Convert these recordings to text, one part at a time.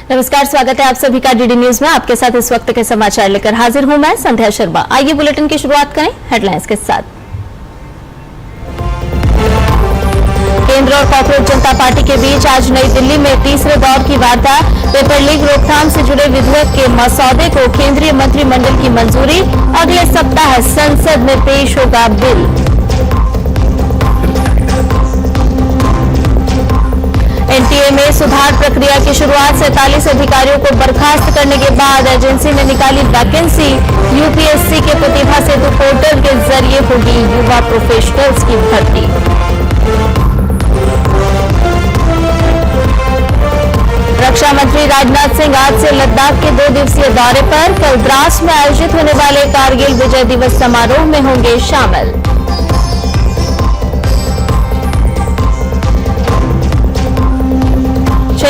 नमस्कार, स्वागत है आप सभी का डीडी न्यूज में। आपके साथ इस वक्त के समाचार लेकर हाजिर हूं मैं संध्या शर्मा। आइए बुलेटिन की शुरुआत करें हेडलाइंस के साथ। केंद्र और कॉर्पोरेट जनता पार्टी के बीच आज नई दिल्ली में तीसरे दौर की वार्ता। पेपर लीक रोकथाम से जुड़े विधेयक के मसौदे को केंद्रीय मंत्रिमंडल की मंजूरी। अगले सप्ताह संसद में पेश होगा बिल। एनटीए में सुधार प्रक्रिया की शुरुआत। 47 अधिकारियों को बर्खास्त करने के बाद एजेंसी ने निकाली वैकेंसी। यूपीएससी के प्रतिभा सेतु पोर्टल के जरिए होगी युवा प्रोफेशनल्स की भर्ती। रक्षा मंत्री राजनाथ सिंह आज से लद्दाख के 2 दिवसीय दौरे पर। कल द्रास में आयोजित होने वाले कारगिल विजय दिवस समारोह में होंगे शामिल।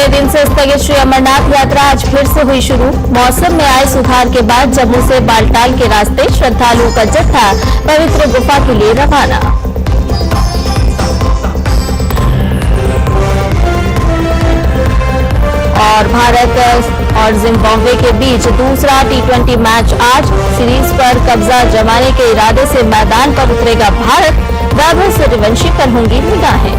दिन से स्थगित श्री अमरनाथ यात्रा आज फिर से हुई शुरू। मौसम में आए सुधार के बाद जम्मू से बालटाल के रास्ते श्रद्धालुओं का जत्था पवित्र गुफा के लिए रवाना। और भारत और जिम्बाब्वे के बीच दूसरा T20 मैच आज। सीरीज पर कब्जा जमाने के इरादे से मैदान पर उतरेगा भारत। वैभव सूर्यवंशी पर होंगी निगाहें।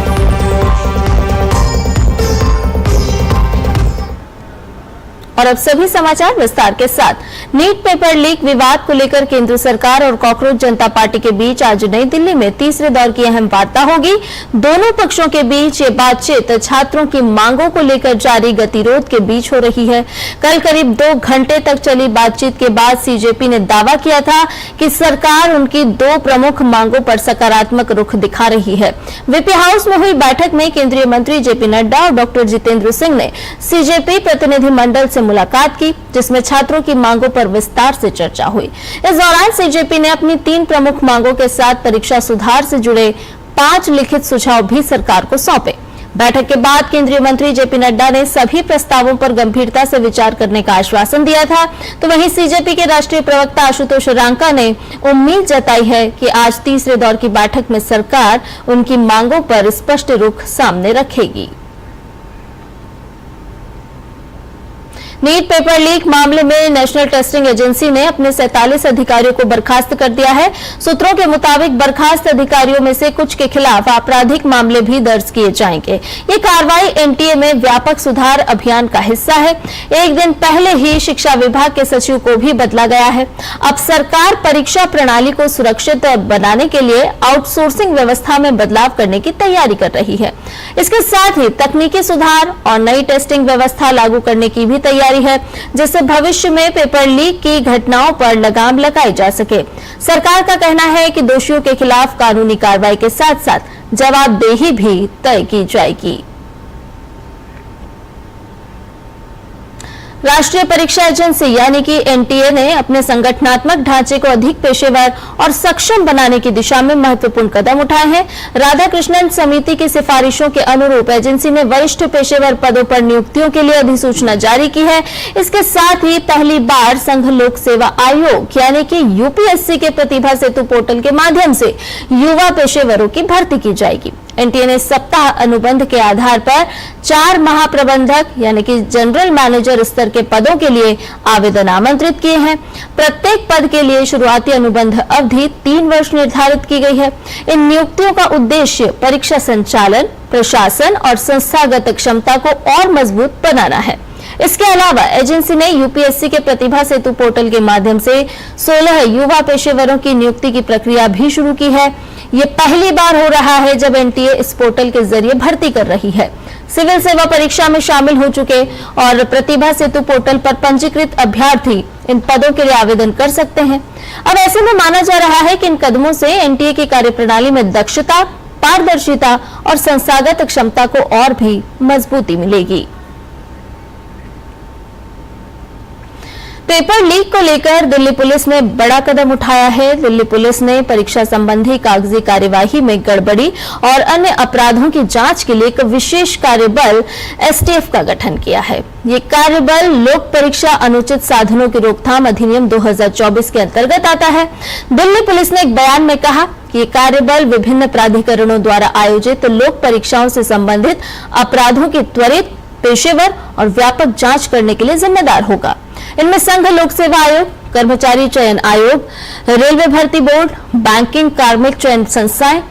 और अब सभी समाचार विस्तार के साथ। नीट पेपर लीक विवाद को लेकर केंद्र सरकार और कॉकरोच जनता पार्टी के बीच आज नई दिल्ली में तीसरे दौर की अहम वार्ता होगी। दोनों पक्षों के बीच ये बातचीत छात्रों की मांगों को लेकर जारी गतिरोध के बीच हो रही है। कल करीब 2 घंटे तक चली बातचीत के बाद सीजेपी ने दावा किया था कि सरकार उनकी 2 प्रमुख मांगों पर सकारात्मक रुख दिखा रही है। वीपी हाउस में हुई बैठक में केंद्रीय मंत्री जेपी नड्डा और डॉक्टर जितेंद्र सिंह ने सीजेपी प्रतिनिधिमंडल से मुलाकात की, जिसमें छात्रों की मांगों पर विस्तार से चर्चा हुई। इस दौरान सीजेपी ने अपनी 3 प्रमुख मांगों के साथ परीक्षा सुधार से जुड़े 5 लिखित सुझाव भी सरकार को सौंपे। बैठक के बाद केंद्रीय मंत्री जेपी नड्डा ने सभी प्रस्तावों पर गंभीरता से विचार करने का आश्वासन दिया था। तो वहीं सीजेपी के राष्ट्रीय प्रवक्ता आशुतोष रांका ने उम्मीद जताई है कि आज तीसरे दौर की बैठक में सरकार उनकी मांगों पर स्पष्ट रुख सामने रखेगी। नीट पेपर लीक मामले में नेशनल टेस्टिंग एजेंसी ने अपने 47 अधिकारियों को बर्खास्त कर दिया है। सूत्रों के मुताबिक बर्खास्त अधिकारियों में से कुछ के खिलाफ आपराधिक मामले भी दर्ज किए जाएंगे। ये कार्रवाई एनटीए में व्यापक सुधार अभियान का हिस्सा है। एक दिन पहले ही शिक्षा विभाग के सचिव को भी बदला गया है। अब सरकार परीक्षा प्रणाली को सुरक्षित बनाने के लिए आउटसोर्सिंग व्यवस्था में बदलाव करने की तैयारी कर रही है। इसके साथ ही तकनीकी सुधार और नई टेस्टिंग व्यवस्था लागू करने की भी तैयारी है, जिससे भविष्य में पेपर लीक की घटनाओं पर लगाम लगाई जा सके। सरकार का कहना है कि दोषियों के खिलाफ कानूनी कार्रवाई के साथ साथ जवाबदेही भी तय की जाएगी। राष्ट्रीय परीक्षा एजेंसी यानी कि एनटीए ने अपने संगठनात्मक ढांचे को अधिक पेशेवर और सक्षम बनाने की दिशा में महत्वपूर्ण कदम उठाए हैं। राधाकृष्णन समिति की सिफारिशों के अनुरूप एजेंसी ने वरिष्ठ पेशेवर पदों पर नियुक्तियों के लिए अधिसूचना जारी की है। इसके साथ ही पहली बार संघ लोक सेवा आयोग यानी कि यूपीएससी के प्रतिभा सेतु पोर्टल के माध्यम से युवा पेशेवरों की भर्ती की जाएगी। एनटीए ने सप्ताह अनुबंध के आधार पर 4 महाप्रबंधक यानी कि जनरल मैनेजर स्तर के पदों के लिए आवेदन आमंत्रित किए हैं। प्रत्येक पद के लिए शुरुआती अनुबंध अवधि 3 वर्ष निर्धारित की गई है। इन नियुक्तियों का उद्देश्य परीक्षा संचालन, प्रशासन और संस्थागत क्षमता को और मजबूत बनाना है। इसके अलावा एजेंसी ने यूपीएससी के प्रतिभा सेतु पोर्टल के माध्यम से 16 युवा पेशेवरों की नियुक्ति की प्रक्रिया भी शुरू की है। ये पहली बार हो रहा है जब एनटीए इस पोर्टल के जरिए भर्ती कर रही है। सिविल सेवा परीक्षा में शामिल हो चुके और प्रतिभा सेतु पोर्टल पर पंजीकृत अभ्यर्थी इन पदों के लिए आवेदन कर सकते हैं। अब ऐसे में माना जा रहा है कि इन कदमों से एनटीए की कार्यप्रणाली में दक्षता, पारदर्शिता और संस्थागत क्षमता को और भी मजबूती मिलेगी। पेपर लीक को लेकर दिल्ली पुलिस ने बड़ा कदम उठाया है। दिल्ली पुलिस ने परीक्षा संबंधी कागजी कार्यवाही में गड़बड़ी और अन्य अपराधों की जांच के लिए एक विशेष कार्यबल एसटीएफ का गठन किया है। ये कार्यबल लोक परीक्षा अनुचित साधनों की रोकथाम अधिनियम 2024 के अंतर्गत आता है। दिल्ली पुलिस ने एक बयान में कहा कि ये कार्यबल विभिन्न प्राधिकरणों द्वारा आयोजित लोक परीक्षाओं से संबंधित अपराधों की त्वरित, पेशेवर और व्यापक जांच करने के लिए जिम्मेदार होगा। इनमें संघ लोक सेवा आयोग, कर्मचारी चयन आयोग, रेलवे भर्ती बोर्ड, बैंकिंग, कार्मिक चयन संस्थाएं,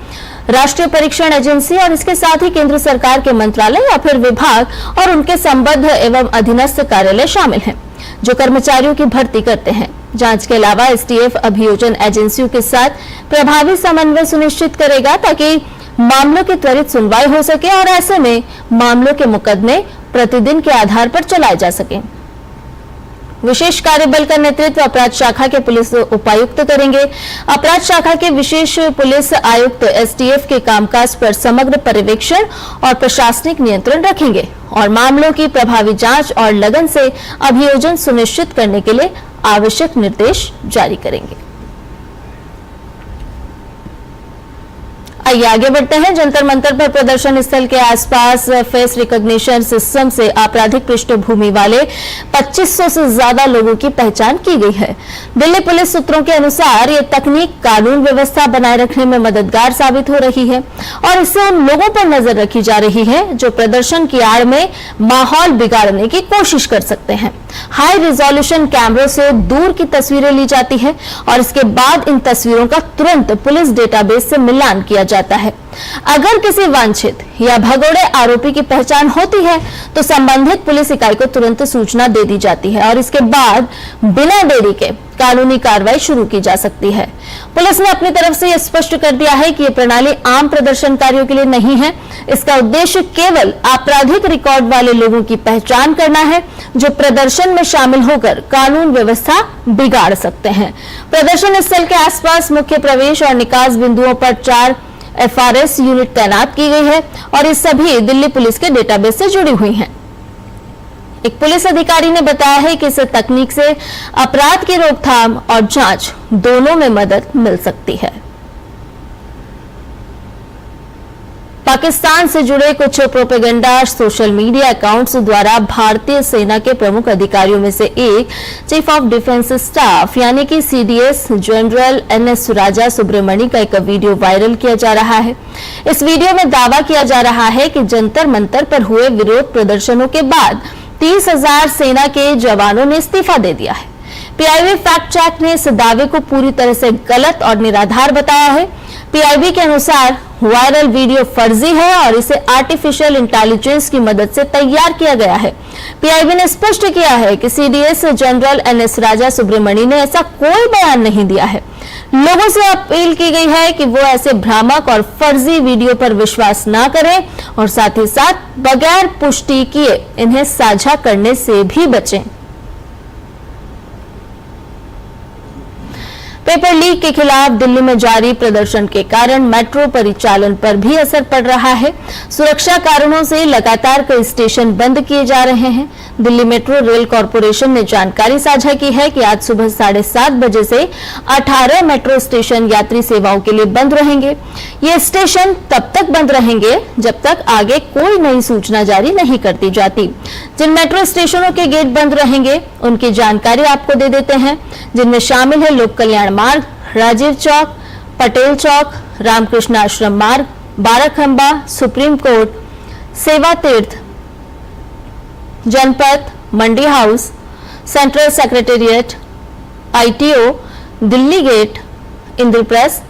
राष्ट्रीय परीक्षण एजेंसी और इसके साथ ही केंद्र सरकार के मंत्रालय या फिर विभाग और उनके संबद्ध एवं अधीनस्थ कार्यालय शामिल हैं, जो कर्मचारियों की भर्ती करते हैं। जांच के अलावा एसटीएफ अभियोजन एजेंसियों के साथ प्रभावी समन्वय सुनिश्चित करेगा ताकि मामलों की त्वरित सुनवाई हो सके और ऐसे में मामलों के मुकदमे प्रतिदिन के आधार पर चलाए जा सकें। विशेष कार्यबल का नेतृत्व अपराध शाखा के पुलिस उपायुक्त करेंगे। अपराध शाखा के विशेष पुलिस आयुक्त एसटीएफ के कामकाज पर समग्र पर्यवेक्षण और प्रशासनिक नियंत्रण रखेंगे और मामलों की प्रभावी जांच और लगन से अभियोजन सुनिश्चित करने के लिए आवश्यक निर्देश जारी करेंगे। आइए आगे बढ़ते हैं। जंतर मंतर पर प्रदर्शन स्थल के आसपास फेस रिकॉग्निशन सिस्टम से आपराधिक पृष्ठभूमि वाले 2500 से ज्यादा लोगों की पहचान की गई है। दिल्ली पुलिस सूत्रों के अनुसार ये तकनीक कानून व्यवस्था बनाए रखने में मददगार साबित हो रही है और इससे उन लोगों पर नजर रखी जा रही है जो प्रदर्शन की आड़ में माहौल बिगाड़ने की कोशिश कर सकते हैं। हाई रिजोल्यूशन कैमरों से दूर की तस्वीरें ली जाती है और इसके बाद इन तस्वीरों का तुरंत पुलिस डेटाबेस से मिलान किया जाता है। अगर किसी वांछित या भगोड़े आरोपी की पहचान होती है तो संबंधित पुलिस इकाई को तुरंत सूचना दे दी जाती है और इसके बाद बिना देरी के कानूनी कार्रवाई शुरू की जा सकती है। पुलिस ने अपनी तरफ से यह स्पष्ट कर दिया है कि यह प्रणाली आम प्रदर्शनकारियों के लिए नहीं है। इसका उद्देश्य केवल आपराधिक रिकॉर्ड वाले लोगों की पहचान करना है जो प्रदर्शन में शामिल होकर कानून व्यवस्था बिगाड़ सकते हैं। प्रदर्शन स्थल के आसपास मुख्य प्रवेश और निकास बिंदुओं पर 4 एफआरएस यूनिट तैनात की गई है और ये सभी दिल्ली पुलिस के डेटाबेस से जुड़ी हुई हैं। एक पुलिस अधिकारी ने बताया है कि इस तकनीक से अपराध की रोकथाम और जांच दोनों में मदद मिल सकती है। पाकिस्तान से जुड़े कुछ प्रोपेगेंडा सोशल मीडिया अकाउंट्स द्वारा भारतीय सेना के प्रमुख अधिकारियों में से एक चीफ ऑफ डिफेंस स्टाफ यानी कि सीडीएस जनरल एनएस राजा सुब्रमणी का एक वीडियो वायरल किया जा रहा है। इस वीडियो में दावा किया जा रहा है कि जंतर मंतर पर हुए विरोध प्रदर्शनों के बाद 30,000 सेना के जवानों ने इस्तीफा दे दिया है। पीआईबी फैक्ट चेक ने इस दावे को पूरी तरह से गलत और निराधार बताया है। पीआईबी के अनुसार वायरल वीडियो फर्जी है और इसे आर्टिफिशियल इंटेलिजेंस की मदद से तैयार किया गया है। पीआईबी ने स्पष्ट किया है कि सीडीएस जनरल एनएस राजा सुब्रमणी ने ऐसा कोई बयान नहीं दिया है। लोगों से अपील की गई है कि वो ऐसे भ्रामक और फर्जी वीडियो पर विश्वास ना करें और साथ ही साथ बगैर पुष्टि किए इन्हें साझा करने से भी बचें। पेपर लीक के खिलाफ दिल्ली में जारी प्रदर्शन के कारण मेट्रो परिचालन पर भी असर पड़ रहा है। सुरक्षा कारणों से लगातार कई स्टेशन बंद किए जा रहे हैं। दिल्ली मेट्रो रेल कॉरपोरेशन ने जानकारी साझा की है कि आज सुबह 7:30 बजे से 18 मेट्रो स्टेशन यात्री सेवाओं के लिए बंद रहेंगे। ये स्टेशन तब तक बंद रहेंगे जब तक आगे कोई नई सूचना जारी नहीं कर दी जाती। जिन मेट्रो स्टेशनों के गेट बंद रहेंगे उनकी जानकारी आपको दे देते हैं, जिनमें शामिल है लोक कल्याण मार्ग, राजीव चौक, पटेल चौक, रामकृष्ण आश्रम मार्ग, Barakhamba, supreme Court, Seva Teerth, Janpath, Mandi House, Central Secretariat, ITO, Delhi Gate, Indraprastha,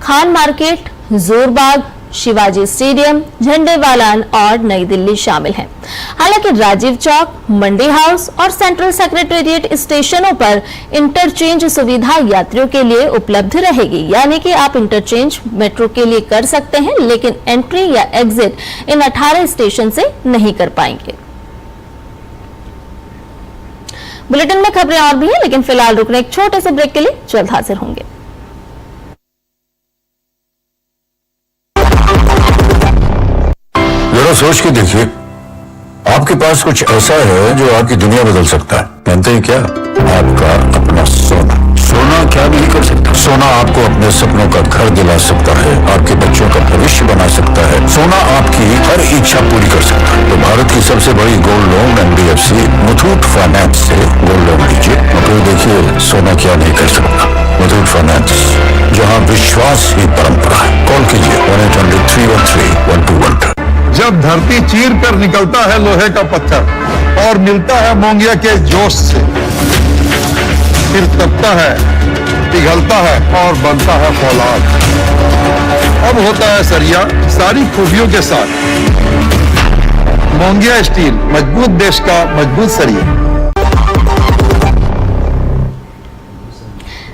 Khan Market, Jorbagh, Shivaji Stadium, Jhandewalan और नई दिल्ली शामिल हैं। हालांकि राजीव चौक, मंडी हाउस और सेंट्रल सेक्रेटेरिएट स्टेशनों पर इंटरचेंज सुविधा यात्रियों के लिए उपलब्ध रहेगी, यानी कि आप इंटरचेंज मेट्रो के लिए कर सकते हैं, लेकिन एंट्री या एग्जिट इन 18 स्टेशन से नहीं कर पाएंगे। बुलेटिन में खबरें और भी हैं, लेकिन फिलहाल रुकने एक छोटे से ब्रेक के लिए जल्द हाजिर होंगे। जरा सोच के देखिए, आपके पास कुछ ऐसा है जो आपकी दुनिया बदल सकता है। जानते हैं क्या? आपका अपना सोना। सोना क्या नहीं कर सकता? सोना आपको अपने सपनों का घर दिला सकता है, आपके बच्चों का भविष्य बना सकता है। सोना आपकी हर इच्छा पूरी कर सकता है। तो भारत की सबसे बड़ी gold loan NBFC Muthoot finance से गोल्ड लोन लीजिए और फिर देखिए सोना क्या नहीं कर सकता। मुथूट फाइनेंस, जहाँ विश्वास ही परंपरा है। कॉल कीजिए 1-800-313-1212। जब धरती चीर कर निकलता है लोहे का पत्थर और मिलता है मोंगिया के जोश से, फिर तपता है, पिघलता है और बनता है फौलाद। अब होता है सरिया सारी खूबियों के साथ। मोंगिया स्टील, मजबूत देश का मजबूत सरिया।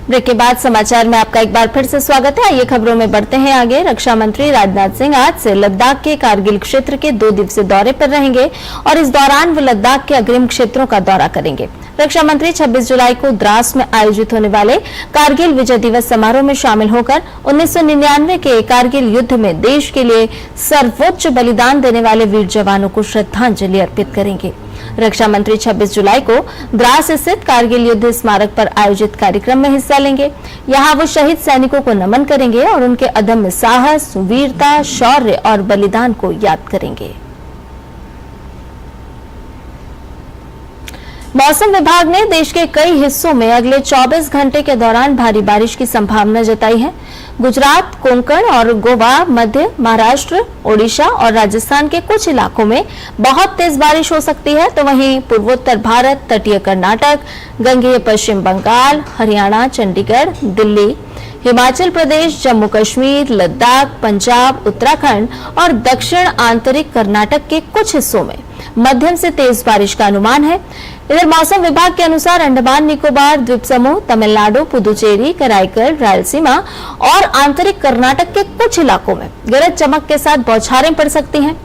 ब्रेक के बाद समाचार में आपका एक बार फिर से स्वागत है। आइए खबरों में बढ़ते हैं आगे। रक्षा मंत्री राजनाथ सिंह आज से लद्दाख के कारगिल क्षेत्र के 2 दिवसीय दौरे पर रहेंगे और इस दौरान वे लद्दाख के अग्रिम क्षेत्रों का दौरा करेंगे। रक्षा मंत्री 26 जुलाई को द्रास में आयोजित होने वाले कारगिल विजय दिवस समारोह में शामिल होकर 1999 के कारगिल युद्ध में देश के लिए सर्वोच्च बलिदान देने वाले वीर जवानों को श्रद्धांजलि अर्पित करेंगे। रक्षा मंत्री 26 जुलाई को द्रास स्थित कारगिल युद्ध स्मारक पर आयोजित कार्यक्रम में हिस्सा लेंगे। यहां वो शहीद सैनिकों को नमन करेंगे और उनके अदम्य साहस, वीरता, शौर्य और बलिदान को याद करेंगे। मौसम विभाग ने देश के कई हिस्सों में अगले 24 घंटे के दौरान भारी बारिश की संभावना जताई है। गुजरात, कोंकण और गोवा, मध्य महाराष्ट्र, ओडिशा और राजस्थान के कुछ इलाकों में बहुत तेज बारिश हो सकती है, तो वहीं पूर्वोत्तर भारत, तटीय कर्नाटक, गंगेय पश्चिम बंगाल, हरियाणा, चंडीगढ़, दिल्ली, हिमाचल प्रदेश, जम्मू कश्मीर, लद्दाख, पंजाब, उत्तराखंड और दक्षिण आंतरिक कर्नाटक के कुछ हिस्सों में मध्यम से तेज बारिश का अनुमान है। इधर मौसम विभाग के अनुसार अंडमान निकोबार द्वीप समूह, तमिलनाडु, पुदुचेरी, कराईकल, रायलसीमा और आंतरिक कर्नाटक के कुछ इलाकों में गरज चमक के साथ बौछारें पड़ सकती हैं।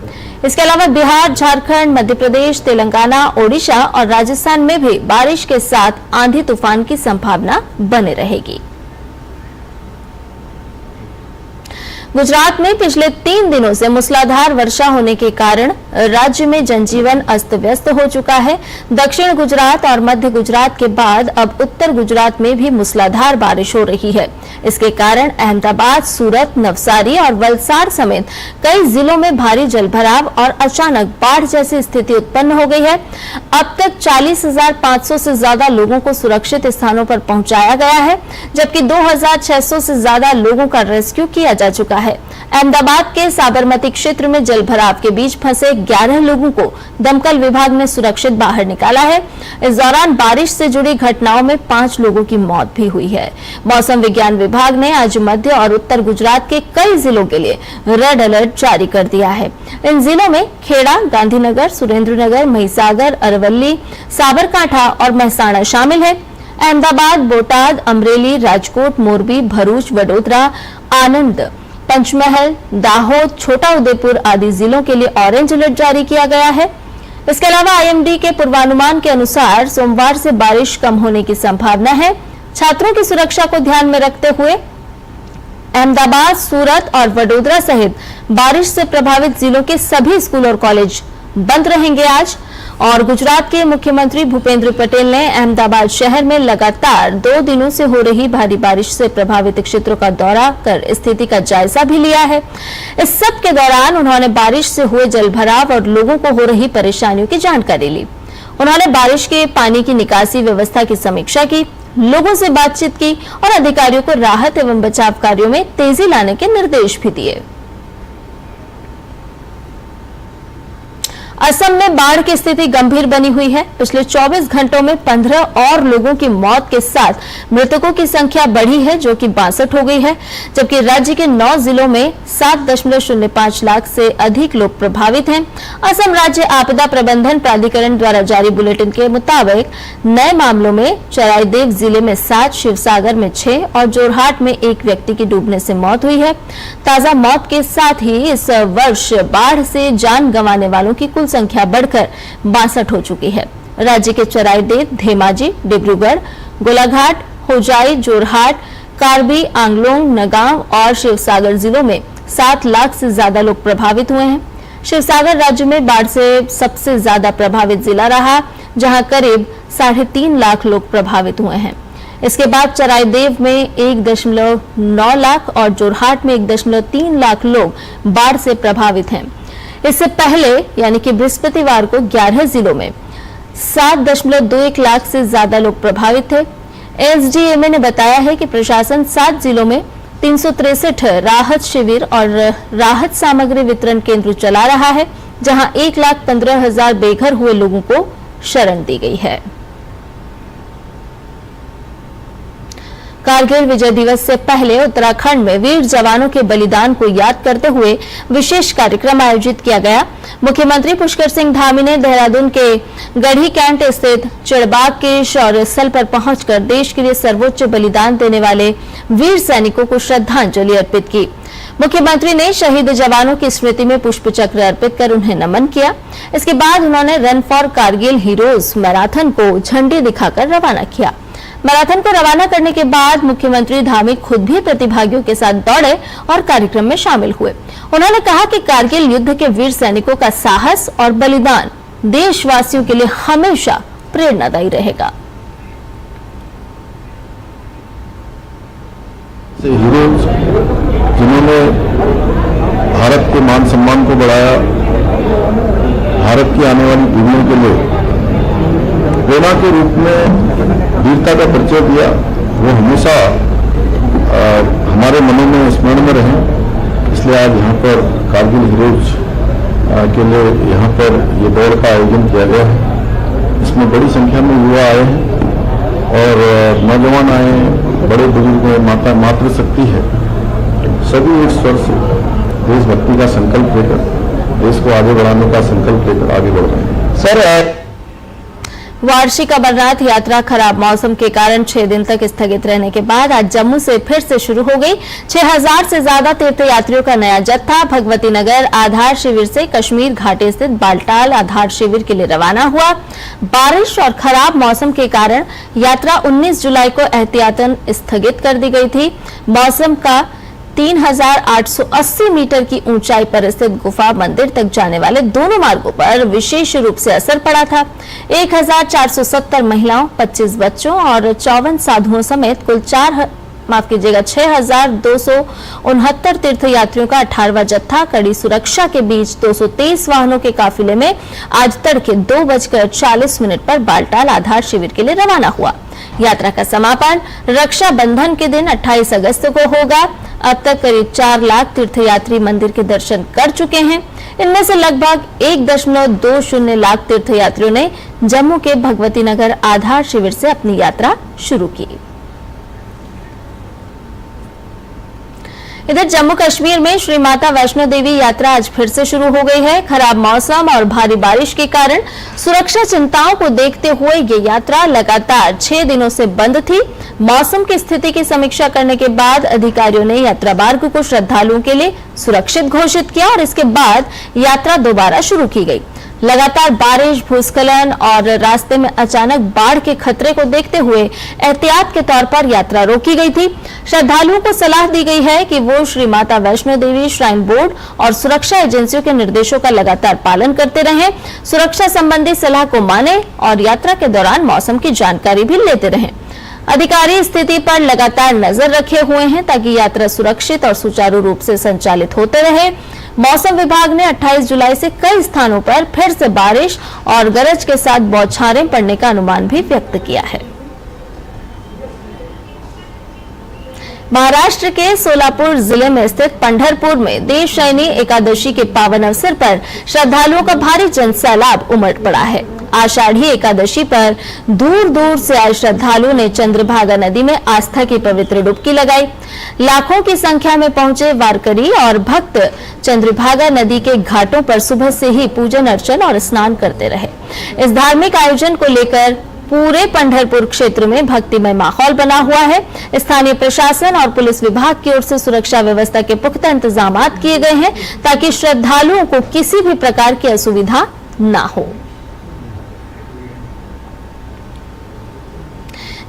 इसके अलावा बिहार, झारखंड, मध्य प्रदेश, तेलंगाना, ओडिशा और राजस्थान में भी बारिश के साथ आंधी तूफान की संभावना बनी रहेगी। गुजरात में पिछले 3 दिनों से मूसलाधार वर्षा होने के कारण राज्य में जनजीवन अस्त व्यस्त हो चुका है। दक्षिण गुजरात और मध्य गुजरात के बाद अब उत्तर गुजरात में भी मूसलाधार बारिश हो रही है। इसके कारण अहमदाबाद, सूरत, नवसारी और वलसाड़ समेत कई जिलों में भारी जलभराव और अचानक बाढ़ जैसी स्थिति उत्पन्न हो गई है। अब तक 40,500 से ज्यादा लोगों को सुरक्षित स्थानों पर पहुंचाया गया है, जबकि 2,600 से ज्यादा लोगों का रेस्क्यू किया जा चुका है। अहमदाबाद के साबरमती क्षेत्र में जलभराव के बीच फंसे 11 लोगों को दमकल विभाग ने सुरक्षित बाहर निकाला है। इस दौरान बारिश से जुड़ी घटनाओं में 5 लोगों की मौत भी हुई है। मौसम विज्ञान विभाग ने आज मध्य और उत्तर गुजरात के कई जिलों के लिए रेड अलर्ट जारी कर दिया है। इन जिलों में खेड़ा, गांधीनगर, सुरेंद्रनगर, महिसागर, अरवली, साबरकांठा और महसाणा शामिल है। अहमदाबाद, बोटाद, अमरेली, राजकोट, मोरबी, भरूच, वडोदरा, आनंद, पंचमहल, दाहोद, छोटा उदेपुर आदि जिलों के लिए ऑरेंज अलर्ट जारी किया गया है। इसके अलावा आईएमडी के पूर्वानुमान के अनुसार सोमवार से बारिश कम होने की संभावना है। छात्रों की सुरक्षा को ध्यान में रखते हुए अहमदाबाद, सूरत और वडोदरा सहित बारिश से प्रभावित जिलों के सभी स्कूल और कॉलेज बंद रहेंगे आज। और गुजरात के मुख्यमंत्री भूपेंद्र पटेल ने अहमदाबाद शहर में लगातार 2 दिनों से हो रही भारी बारिश से प्रभावित क्षेत्रों का दौरा कर स्थिति का जायजा भी लिया है। इस सब के दौरान उन्होंने बारिश से हुए जलभराव और लोगों को हो रही परेशानियों की जानकारी ली। उन्होंने बारिश के पानी की निकासी व्यवस्था की समीक्षा की, लोगों से बातचीत की और अधिकारियों को राहत एवं बचाव कार्यों में तेजी लाने के निर्देश भी दिए। असम में बाढ़ की स्थिति गंभीर बनी हुई है। पिछले 24 घंटों में 15 और लोगों की मौत के साथ मृतकों की संख्या बढ़ी है, जो कि 62 हो गई है, जबकि राज्य के 9 जिलों में 7.05 लाख से अधिक लोग प्रभावित हैं। असम राज्य आपदा प्रबंधन प्राधिकरण द्वारा जारी बुलेटिन के मुताबिक नए मामलों में चराईदेव जिले में 7, शिवसागर में 6 और जोरहाट में 1 व्यक्ति की डूबने से मौत हुई है। ताजा मौत के साथ ही इस वर्ष बाढ़ से जान गंवाने वालों की कुल संख्या बढ़कर 62 हो चुकी है। राज्य के चराईदेव, धेमाजी, डिब्रूगढ़, गोलाघाट, होजाई, जोरहाट, कार्बी, आंगलोंग, नगांव और शिवसागर जिलों में 7 लाख से ज्यादा लोग प्रभावित हुए हैं। शिवसागर राज्य में बाढ़ से सबसे ज्यादा प्रभावित जिला रहा, जहां करीब 3.5 लाख लोग प्रभावित हुए हैं। इसके बाद चराईदेव में 1.9 लाख और जोरहाट में 1.3 लाख लोग बाढ़ से प्रभावित हैं। इससे पहले यानी कि बृहस्पतिवार को 11 जिलों में 7.21 लाख से ज्यादा लोग प्रभावित थे। एसडीएमए ने बताया है कि प्रशासन 7 जिलों में 363 राहत शिविर और राहत सामग्री वितरण केंद्र चला रहा है, जहां 1,15,000 बेघर हुए लोगों को शरण दी गई है। कारगिल विजय दिवस से पहले उत्तराखंड में वीर जवानों के बलिदान को याद करते हुए विशेष कार्यक्रम आयोजित किया गया। मुख्यमंत्री पुष्कर सिंह धामी ने देहरादून के गढ़ी कैंट स्थित चिड़बाग के शौर्य स्थल पर पहुंचकर देश के लिए सर्वोच्च बलिदान देने वाले वीर सैनिकों को श्रद्धांजलि अर्पित की। मुख्यमंत्री ने शहीद जवानों की स्मृति में पुष्प चक्र अर्पित कर उन्हें नमन किया। इसके बाद उन्होंने run for Kargil heroes marathon को झंडी दिखाकर रवाना किया। मैराथन को रवाना करने के बाद मुख्यमंत्री धामी खुद भी प्रतिभागियों के साथ दौड़े और कार्यक्रम में शामिल हुए। उन्होंने कहा कि कारगिल युद्ध के वीर सैनिकों का साहस और बलिदान देशवासियों के लिए हमेशा प्रेरणादायी रहेगा। हीरोज जिन्होंने भारत के मान सम्मान को बढ़ाया, भारत की आने वाली पीढ़ियों के लिए प्रेरणा के रूप में वीरता का परिचय दिया, वो हमेशा हमारे मनों में स्मरण में रहे। इसलिए आज यहाँ पर कारगिल हीरोज के लिए यहाँ पर ये दौड़ का आयोजन किया गया है। इसमें बड़ी संख्या में युवा आए हैं और नौजवान आए, बड़े बुजुर्ग, मातृशक्ति है, सभी एक स्वर से देशभक्ति का संकल्प लेकर, देश को आगे बढ़ाने का संकल्प लेकर आगे बढ़ रहे हैं। सर, वार्षिक अमरनाथ यात्रा खराब मौसम के कारण 6 दिन तक स्थगित रहने के बाद आज जम्मू से फिर से शुरू हो गई। 6,000 से ज्यादा तीर्थयात्रियों का नया जत्था भगवती नगर आधार शिविर से कश्मीर घाटी स्थित बालटाल आधार शिविर के लिए रवाना हुआ। बारिश और खराब मौसम के कारण यात्रा 19 जुलाई को एहतियातन स्थगित कर दी गई थी। मौसम का 3,880 मीटर की ऊंचाई पर स्थित गुफा मंदिर तक जाने वाले दोनों मार्गों पर विशेष रूप से असर पड़ा था। 1,470 महिलाओं, 25 बच्चों और 54 साधुओं समेत कुल 6,269 तीर्थयात्रियों का 18वां जत्था कड़ी सुरक्षा के बीच 223 वाहनों के काफिले में आज तड़के 2:40 पर बालटाल आधार शिविर के लिए रवाना हुआ। यात्रा का समापन रक्षाबंधन के दिन 28 अगस्त को होगा। अब तक करीब 4 लाख तीर्थयात्री मंदिर के दर्शन कर चुके हैं। इनमें से लगभग 1.20 लाख तीर्थयात्रियों ने जम्मू के भगवती नगर आधार शिविर से अपनी यात्रा शुरू की। इधर जम्मू कश्मीर में श्री माता वैष्णो देवी यात्रा आज फिर से शुरू हो गई है। खराब मौसम और भारी बारिश के कारण सुरक्षा चिंताओं को देखते हुए ये यात्रा लगातार 6 दिनों से बंद थी। मौसम की स्थिति की समीक्षा करने के बाद अधिकारियों ने यात्रा मार्ग को श्रद्धालुओं के लिए सुरक्षित घोषित किया और इसके बाद यात्रा दोबारा शुरू की गई। लगातार बारिश, भूस्खलन और रास्ते में अचानक बाढ़ के खतरे को देखते हुए एहतियात के तौर पर यात्रा रोकी गई थी। श्रद्धालुओं को सलाह दी गई है कि वो श्री माता वैष्णो देवी श्राइन बोर्ड और सुरक्षा एजेंसियों के निर्देशों का लगातार पालन करते रहें, सुरक्षा संबंधी सलाह को माने और यात्रा के दौरान मौसम की जानकारी भी लेते रहें। अधिकारी स्थिति पर लगातार नजर रखे हुए हैं ताकि यात्रा सुरक्षित और सुचारू रूप से संचालित होते रहे। मौसम विभाग ने 28 जुलाई से कई स्थानों पर फिर से बारिश और गरज के साथ बौछारें पड़ने का अनुमान भी व्यक्त किया है। महाराष्ट्र के सोलापुर जिले में स्थित पंढरपुर में देवशयनी एकादशी के पावन अवसर पर श्रद्धालुओं का भारी जनसैलाब उमड़ पड़ा है। आषाढ़ी एकादशी पर दूर दूर से आए श्रद्धालुओं ने चंद्रभागा नदी में आस्था की पवित्र डुबकी लगाई। लाखों की संख्या में पहुंचे वारकरी और भक्त चंद्रभागा नदी के घाटों पर सुबह से ही पूजन अर्चन और स्नान करते रहे। इस धार्मिक आयोजन को लेकर पूरे पंढरपुर क्षेत्र में भक्तिमय माहौल बना हुआ है। स्थानीय प्रशासन और पुलिस विभाग की ओर से सुरक्षा व्यवस्था के पुख्ता इंतजाम किए गए हैं ताकि श्रद्धालुओं को किसी भी प्रकार की असुविधा न हो।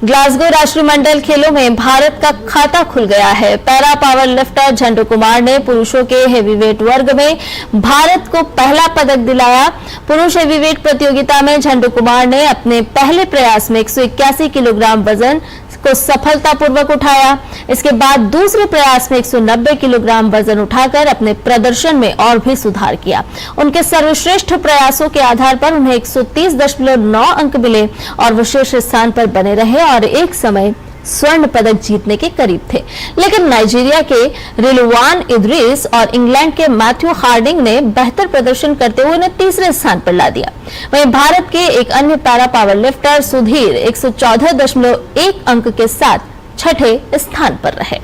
ग्लासगो राष्ट्रमंडल खेलों में भारत का खाता खुल गया है। पैरा पावर लिफ्टर झंडू कुमार ने पुरुषों के हेवीवेट वर्ग में भारत को पहला पदक दिलाया। पुरुष हेवीवेट प्रतियोगिता में झंडू कुमार ने अपने पहले प्रयास में 181 किलोग्राम वजन को सफलतापूर्वक उठाया। इसके बाद दूसरे प्रयास में 190 किलोग्राम वजन उठाकर अपने प्रदर्शन में और भी सुधार किया। उनके सर्वश्रेष्ठ प्रयासों के आधार पर उन्हें 130.9 अंक मिले और वो शीर्ष स्थान पर बने रहे और एक समय स्वर्ण पदक जीतने के करीब थे, लेकिन नाइजीरिया के रिलवान इद्रिस और इंग्लैंड के मैथ्यू हार्डिंग ने बेहतर प्रदर्शन करते हुए उन्हें तीसरे स्थान पर ला दिया। वहीं भारत के एक अन्य पैरा पावर लिफ्टर सुधीर 114.1 अंक के साथ छठे स्थान पर रहे।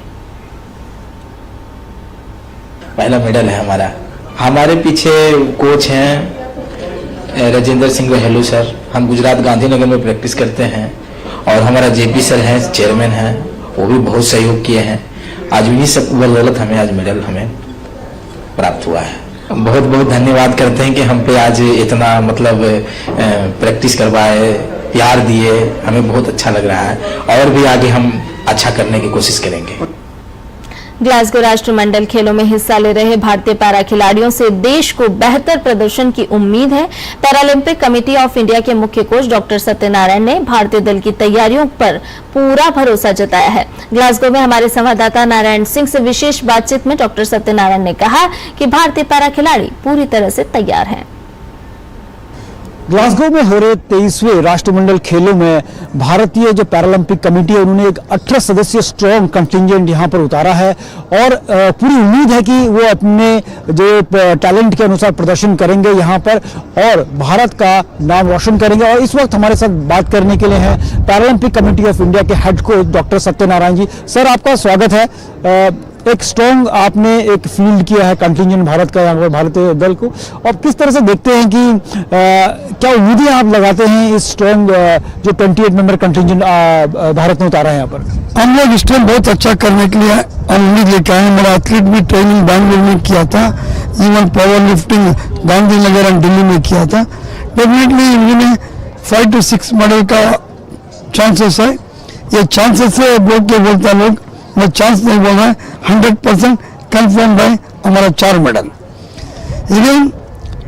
पहला मेडल है हमारा। हमारे पीछे कोच हैं राजेंद्र सिंह हेलो सर, हम गुजरात गांधीनगर में प्रैक्टिस करते हैं, और हमारा जेपी सर हैं, चेयरमैन हैं, वो भी बहुत सहयोग किए हैं। आज उन्हीं सब बदौलत हमें आज मेडल हमें प्राप्त हुआ है। बहुत बहुत धन्यवाद करते हैं कि हम पे आज इतना मतलब प्रैक्टिस करवाए, प्यार दिए, हमें बहुत अच्छा लग रहा है और भी आगे हम अच्छा करने की कोशिश करेंगे। ग्लासगो राष्ट्रमंडल खेलों में हिस्सा ले रहे भारतीय पैरा खिलाड़ियों से देश को बेहतर प्रदर्शन की उम्मीद है। पैरालंपिक कमेटी ऑफ इंडिया के मुख्य कोच डॉक्टर सत्यनारायण ने भारतीय दल की तैयारियों पर पूरा भरोसा जताया है। ग्लासगो में हमारे संवाददाता नारायण सिंह से विशेष बातचीत में डॉक्टर सत्यनारायण ने कहा कि भारतीय पैरा खिलाड़ी पूरी तरह से तैयार हैं। ग्लासगो में हो रहे 23वें राष्ट्रमंडल खेलों में भारतीय जो पैरालंपिक कमेटी है उन्होंने एक 18 सदस्यीय स्ट्रॉन्ग कंटिंजेंट यहां पर उतारा है और पूरी उम्मीद है कि वो अपने जो टैलेंट के अनुसार प्रदर्शन करेंगे यहां पर और भारत का नाम रोशन करेंगे। और इस वक्त हमारे साथ बात करने के लिए हैं पैरालंपिक कमेटी ऑफ इंडिया के हेड कोच डॉक्टर सत्यनारायण जी। सर, आपका स्वागत है। एक स्ट्रॉन्ग आपने एक फील्ड किया है कंटिंजेंट भारत का यहाँ पर भारतीय दल को, और किस तरह से देखते हैं कि क्या उम्मीदें आप लगाते हैं इस स्ट्रॉन्ग जो 28 मेंबर कंटिंजेंट भारत ने उतारा है यहाँ पर? हम लोग स्ट्रॉन्ग बहुत अच्छा करने के लिए उम्मीद लेके आए हैं। मेरा एथलीट भी ट्रेनिंग बैंगलोर में किया था, इवन पावर लिफ्टिंग गांधीनगर और दिल्ली में किया था। डेफिनेटली इन्होंने 5 to 6 मेडल का चांसेस है। ये चांसेस से बोल के बोलता लोग, मैं चांस नहीं बोल रहा है, 100% कन्फर्म है हमारा 4 मेडल। इवन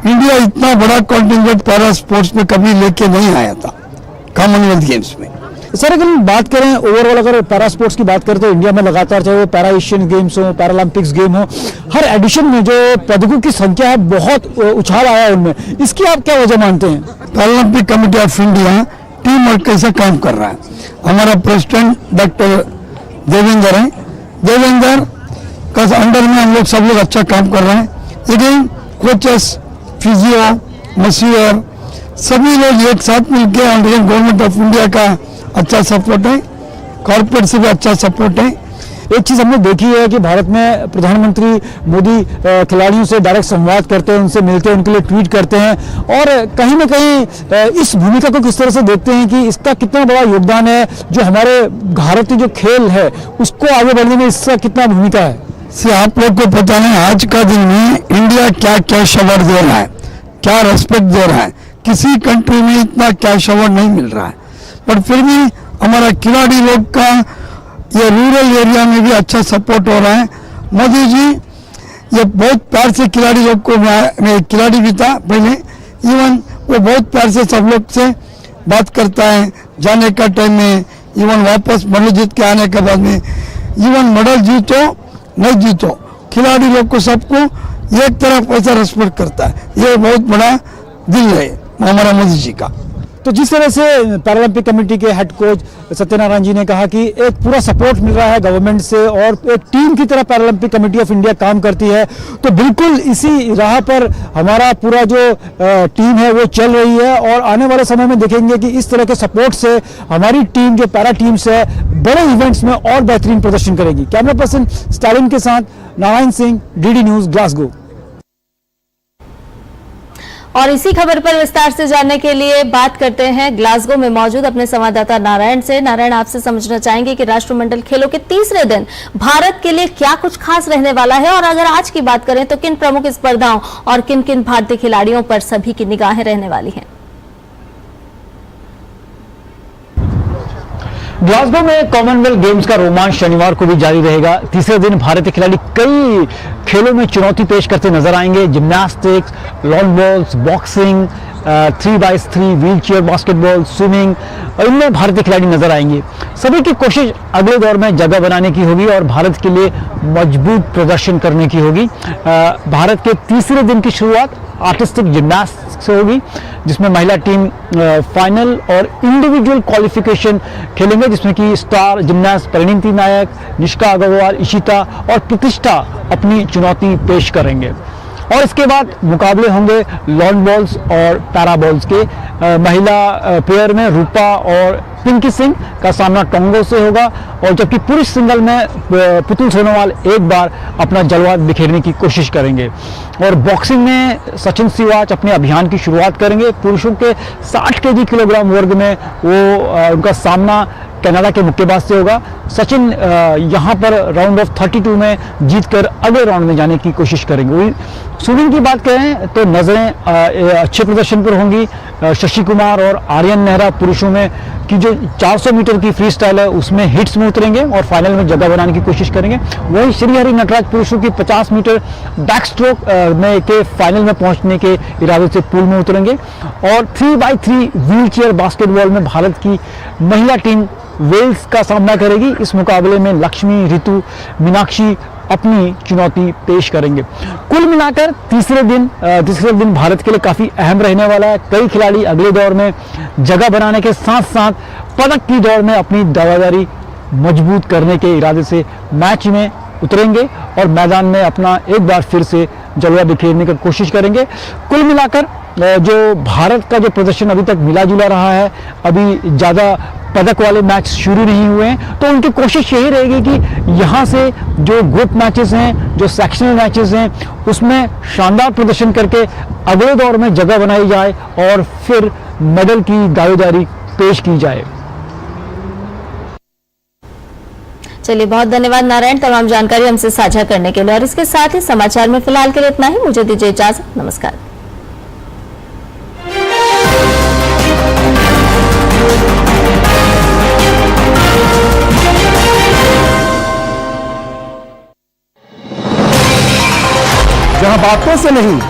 इंडिया इतना बड़ा कॉन्टिंजेंट पैरा स्पोर्ट्स में कभी लेके नहीं आया था कॉमनवेल्थ गेम्स में। सर, अगर हम बात करें ओवरऑल, अगर पैरा स्पोर्ट्स की बात करें तो इंडिया में लगातार चाहे वो पैरा एशियन गेम्स हो, पैरालंपिक्स गेम हो, हर एडिशन में जो पदकों की संख्या है बहुत उछाल आया है उनमें। इसकी आप क्या वजह मानते हैं? Paralympic committee of India team work कैसे काम कर रहा है। हमारा प्रेसिडेंट डॉक्टर देवेंद्र है, देवेंद्र का अंडर में हम लोग सब लोग अच्छा काम कर रहे हैं। लेकिन कोचेस, फिजियो, मसीवर सभी लोग एक साथ मिलकर अंडर गवर्नमेंट ऑफ इंडिया का अच्छा सपोर्ट है, कॉर्पोरेट से भी अच्छा सपोर्ट है। एक चीज हमने देखी है कि भारत में प्रधानमंत्री मोदी खिलाड़ियों से डायरेक्ट संवाद करते हैं, उनसे मिलते हैं, उनके लिए ट्वीट करते हैं, और कहीं ना कहीं इस भूमिका को किस तरह से देखते हैं कि इसका कितना बड़ा योगदान है, जो हमारे भारतीय जो खेल है उसको आगे बढ़ने में इसका कितना भूमिका है? से आप लोग को पता है आज का दिन में इंडिया क्या कैश अवार्ड दे रहा है, क्या रेस्पेक्ट दे रहा है। किसी कंट्री में इतना कैश अवार्ड नहीं मिल रहा है, बट फिर भी हमारा खिलाड़ी लोग का ये रूरल एरिया में भी अच्छा सपोर्ट हो रहा है। मोदी जी ये बहुत प्यार से खिलाड़ी लोग को, मैं खिलाड़ी भी था पहले, इवन वो बहुत प्यार से सब लोग से बात करता है जाने का टाइम में, इवन वापस मेडल जीत के आने के बाद में, इवन मेडल जीतो नहीं जीतो खिलाड़ी लोग को सबको एक तरफ ऐसा रेस्पेक्ट करता है। ये बहुत बड़ा दिल है हमारा मोदी जी का। तो जिस तरह से पैरालंपिक कमेटी के हेड कोच सत्यनारायण जी ने कहा कि एक पूरा सपोर्ट मिल रहा है गवर्नमेंट से और एक टीम की तरह पैरालंपिक कमेटी ऑफ इंडिया काम करती है, तो बिल्कुल इसी राह पर हमारा पूरा जो टीम है वो चल रही है। और आने वाले समय में देखेंगे कि इस तरह के सपोर्ट से हमारी टीम जो पैरा टीम्स है बड़े इवेंट्स में और बेहतरीन प्रदर्शन करेगी। कैमरा पर्सन स्टालिन के साथ Narayan Singh, DD news, Glasgow. और इसी खबर पर विस्तार से जानने के लिए बात करते हैं ग्लासगो में मौजूद अपने संवाददाता नारायण से। नारायण, आपसे समझना चाहेंगे कि राष्ट्रमंडल खेलों के तीसरे दिन भारत के लिए क्या कुछ खास रहने वाला है, और अगर आज की बात करें तो किन प्रमुख स्पर्धाओं और किन किन भारतीय खिलाड़ियों पर सभी की निगाहें रहने वाली हैं? ग्लासगो में कॉमनवेल्थ गेम्स का रोमांच शनिवार को भी जारी रहेगा। तीसरे दिन भारतीय खिलाड़ी कई खेलों में चुनौती पेश करते नजर आएंगे। Gymnastics, lawn balls, boxing, 3x3, wheel chair basketball, swimming, इनमें भारतीय खिलाड़ी नजर आएंगे। सभी की कोशिश अगले दौर में जगह बनाने की होगी और भारत के लिए मजबूत प्रदर्शन करने की होगी। भारत के तीसरे दिन की शुरुआत आर्टिस्टिक जिम्नास्टिक्स होगी, जिसमें महिला टीम फाइनल और इंडिविजुअल क्वालिफिकेशन खेलेंगे, जिसमें कि स्टार जिम्नास्ट परिणीति नायक, निष्का अग्रवाल, इशिता और प्रतिष्ठा अपनी चुनौती पेश करेंगे। और इसके बाद मुकाबले होंगे लॉन बॉल्स और पैरा बॉल्स के। महिला पेयर में रूपा और पिंकी सिंह का सामना टोंगो से होगा, और जबकि पुरुष सिंगल में पुतुल सोनोवाल एक बार अपना जलवा बिखेरने की कोशिश करेंगे। और बॉक्सिंग में सचिन सिवाच अपने अभियान की शुरुआत करेंगे। पुरुषों के 60 केजी किलोग्राम वर्ग में वो उनका सामना कनाडा के मुक्केबाज से होगा। सचिन यहाँ पर राउंड ऑफ 32 में जीतकर अगले राउंड में जाने की कोशिश करेंगे। स्विमिंग की बात करें तो नजरें अच्छे प्रदर्शन पर होंगी। शशि कुमार और आर्यन नेहरा पुरुषों में की जो 400 मीटर की फ्री स्टाइल है उसमें हिट्स में उतरेंगे और फाइनल में जगह बनाने की कोशिश करेंगे। वहीं श्रीहरि नटराज पुरुषों की 50 मीटर बैक स्ट्रोक में के फाइनल में पहुंचने के इरादे से पूल में उतरेंगे। और 3x3 व्हील चेयर बास्केटबॉल में भारत की महिला टीम वेल्स का सामना करेगी। इस मुकाबले में लक्ष्मी, ऋतु, मीनाक्षी अपनी चुनौती पेश करेंगे। कुल मिलाकर तीसरे दिन भारत के लिए काफी अहम रहने वाला है। कई खिलाड़ी अगले दौर में जगह बनाने के साथ साथ पदक की दौड़ में अपनी दावेदारी मजबूत करने के इरादे से मैच में उतरेंगे और मैदान में अपना एक बार फिर से जलवा बिखेरने की कोशिश करेंगे। कुल मिलाकर जो भारत का जो प्रदर्शन अभी तक मिला जुला रहा है, अभी ज़्यादा पदक वाले मैच शुरू नहीं हुए हैं, तो उनकी कोशिश यही रहेगी कि यहाँ से जो ग्रुप मैचेस हैं, जो सेक्शनल मैचेस हैं, उसमें शानदार प्रदर्शन करके अगले दौर में जगह बनाई जाए और फिर मेडल की दावेदारी पेश की जाए। चलिए, बहुत धन्यवाद नारायण तमाम जानकारी हमसे साझा करने के लिए। और इसके साथ ही समाचार में फिलहाल के लिए इतना ही। मुझे दीजिए इजाजत, नमस्कार। जहां बातों से नहीं